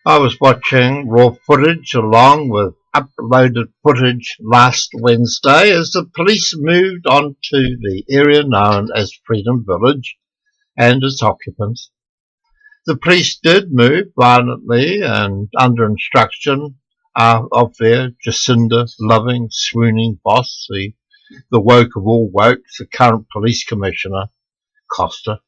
I was watching raw footage along with uploaded footage last Wednesday as the police moved on to the area known as Freedom Village and its occupants. The police did move violently and under instruction of their Jacinda-loving, swooning boss, the woke of all wokes, the current police commissioner, Costa.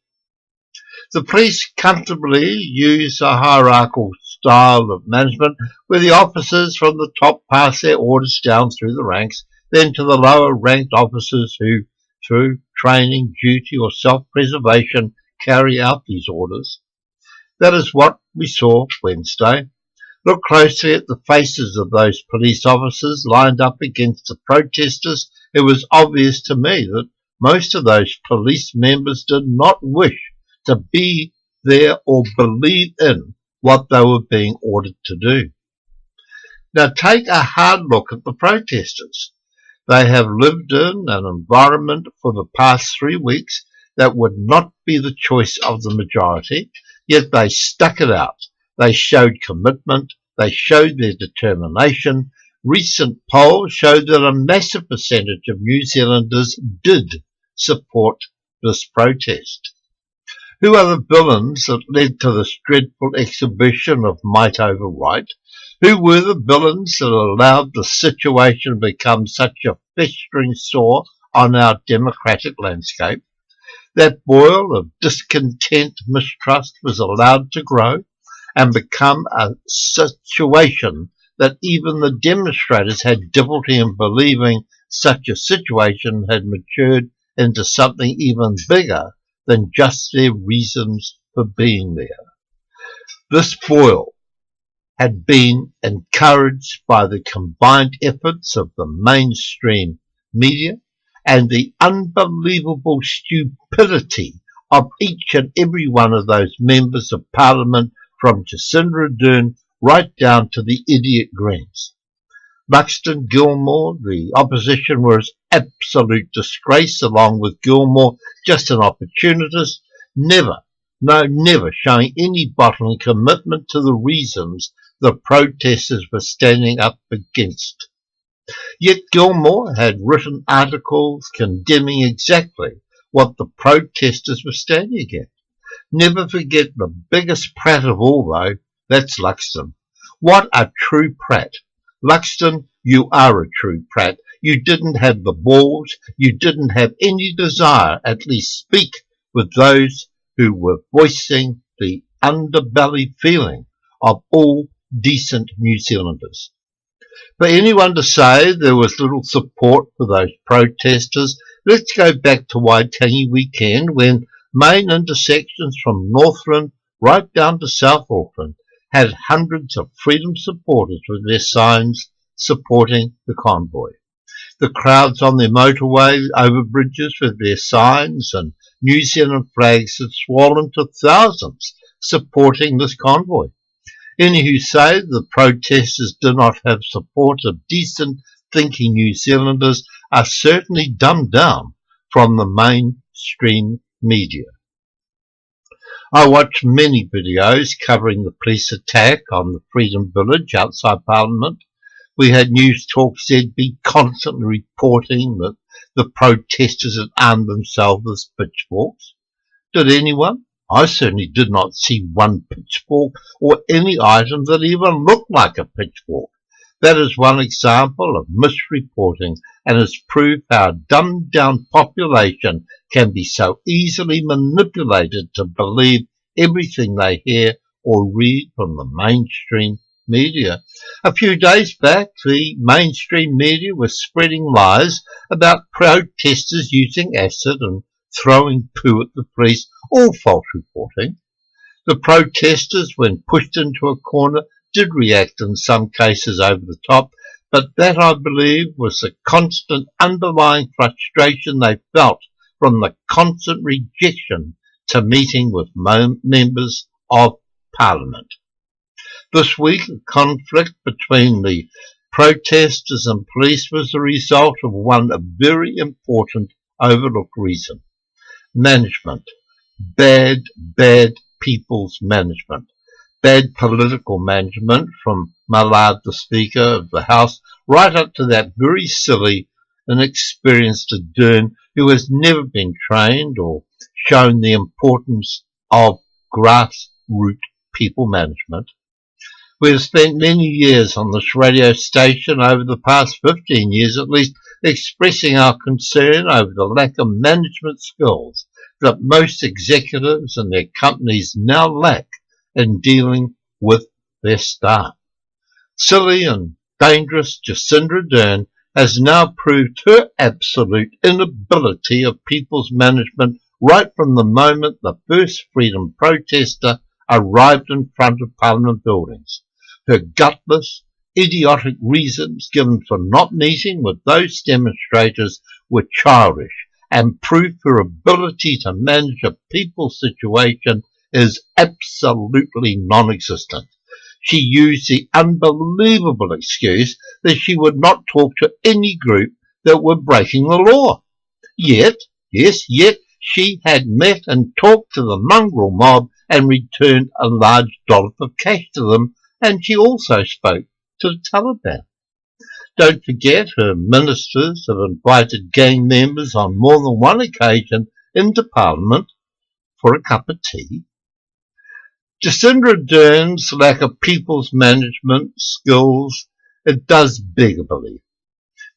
The police comfortably use a hierarchical style of management where the officers from the top pass their orders down through the ranks, then to the lower ranked officers who, through training, duty or self-preservation, carry out these orders. That is what we saw Wednesday. Look closely at the faces of those police officers lined up against the protesters. It was obvious to me that most of those police members did not wish to be there or believe in what they were being ordered to do. Now take a hard look at the protesters. They have lived in an environment for the past 3 weeks that would not be the choice of the majority, yet they stuck it out. They showed commitment. They showed their determination. Recent polls showed that a massive percentage of New Zealanders did support this protest. Who are the villains that led to this dreadful exhibition of might over right? Who were the villains that allowed the situation to become such a festering sore on our democratic landscape? That boil of discontent, mistrust was allowed to grow and become a situation that even the demonstrators had difficulty in believing such a situation had matured into something even bigger than just their reasons for being there. This boil had been encouraged by the combined efforts of the mainstream media and the unbelievable stupidity of each and every one of those members of Parliament, from Jacinda Ardern right down to the idiot Greens. Buxton, Gilmore, the opposition was absolute disgrace, along with Gilmore just an opportunist, never showing any bottling commitment to the reasons the protesters were standing up against. Yet Gilmore had written articles condemning exactly what the protesters were standing against. Never forget the biggest prat of all, though. That's Luxton. What a true prat. Luxton, you are a true prat. You didn't have the balls. You didn't have any desire, at least speak with those who were voicing the underbelly feeling of all decent New Zealanders. For anyone to say there was little support for those protesters, let's go back to Waitangi weekend when main intersections from Northland right down to South Auckland had hundreds of freedom supporters with their signs supporting the convoy. The crowds on their motorway overbridges with their signs and New Zealand flags had swollen to thousands supporting this convoy. Any who say the protesters do not have support of decent thinking New Zealanders are certainly dumbed down from the mainstream media. I watched many videos covering the police attack on the Freedom Village outside Parliament. We had News Talk ZB constantly reporting that the protesters had armed themselves with pitchforks. Did anyone? I certainly did not see one pitchfork or any item that even looked like a pitchfork. That is one example of misreporting and is proof how a dumbed down population can be so easily manipulated to believe everything they hear or read from the mainstream media. A few days back, the mainstream media was spreading lies about protesters using acid and throwing poo at the police, all false reporting. The protesters, when pushed into a corner, did react in some cases over the top, but that, I believe, was the constant underlying frustration they felt from the constant rejection to meeting with members of Parliament. This week, the conflict between the protesters and police was the result of one very important overlooked reason. Management. Bad people's management. bad political management from Mallard, the Speaker of the House, right up to that very silly and experienced Ardern who has never been trained or shown the importance of grassroots people management. We have spent many years on this radio station, over the past 15 years at least, expressing our concern over the lack of management skills that most executives and their companies now lack in dealing with their staff. Silly and dangerous Jacinda Ardern has now proved her absolute inability of people's management right from the moment the first freedom protester arrived in front of Parliament buildings. Her gutless, idiotic reasons given for not meeting with those demonstrators were childish and prove her ability to manage a people situation is absolutely non-existent. She used the unbelievable excuse that she would not talk to any group that were breaking the law. Yet she had met and talked to the mongrel mob and returned a large dollop of cash to them, and she also spoke to the Taliban. Don't forget her ministers have invited gang members on more than one occasion into Parliament for a cup of tea. Jacinda Ardern's lack of people's management skills, it does beg a belief.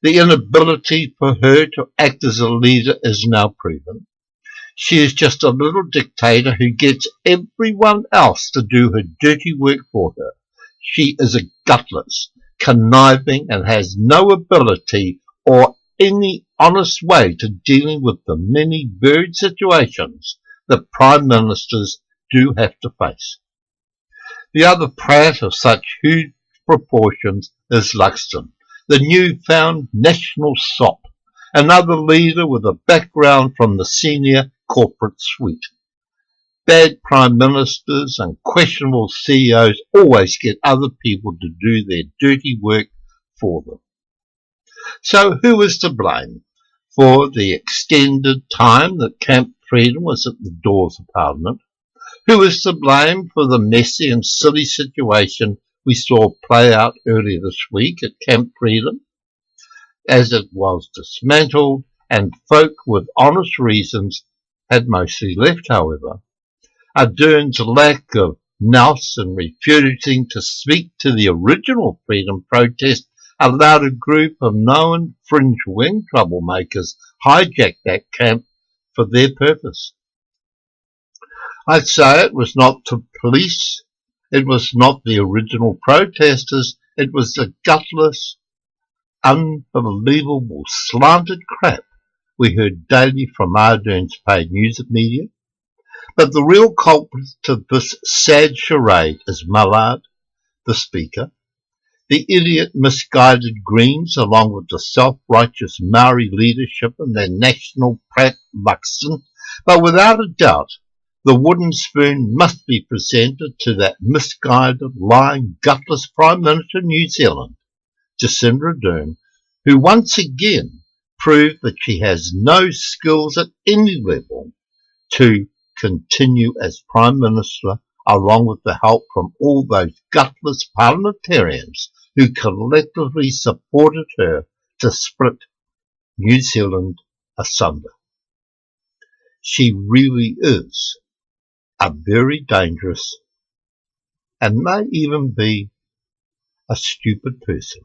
The inability for her to act as a leader is now proven. She is just a little dictator who gets everyone else to do her dirty work for her. She is a gutless, conniving, and has no ability or any honest way to dealing with the many varied situations that prime ministers do have to face. The other prat of such huge proportions is Luxton, the newfound national sop, another leader with a background from the senior corporate suite. Bad prime ministers and questionable CEOs always get other people to do their dirty work for them. So who is to blame for the extended time that Camp Freedom was at the doors of Parliament? Who is to blame for the messy and silly situation we saw play out earlier this week at Camp Freedom, as it was dismantled and folk with honest reasons had mostly left, however? Ardern's lack of nous and refusing to speak to the original freedom protest allowed a group of known fringe wing troublemakers hijack that camp for their purpose. I'd say it was not the police, it was not the original protesters, it was the gutless, unbelievable, slanted crap we heard daily from Ardern's paid news media. But the real culprit to this sad charade is Mallard, the Speaker, the idiot misguided Greens along with the self-righteous Maori leadership and their national prat Luxton, but without a doubt the wooden spoon must be presented to that misguided, lying, gutless Prime Minister of New Zealand, Jacinda Ardern, who once again proved that she has no skills at any level to continue as Prime Minister, along with the help from all those gutless parliamentarians who collectively supported her to split New Zealand asunder. She really is a very dangerous and may even be a stupid person.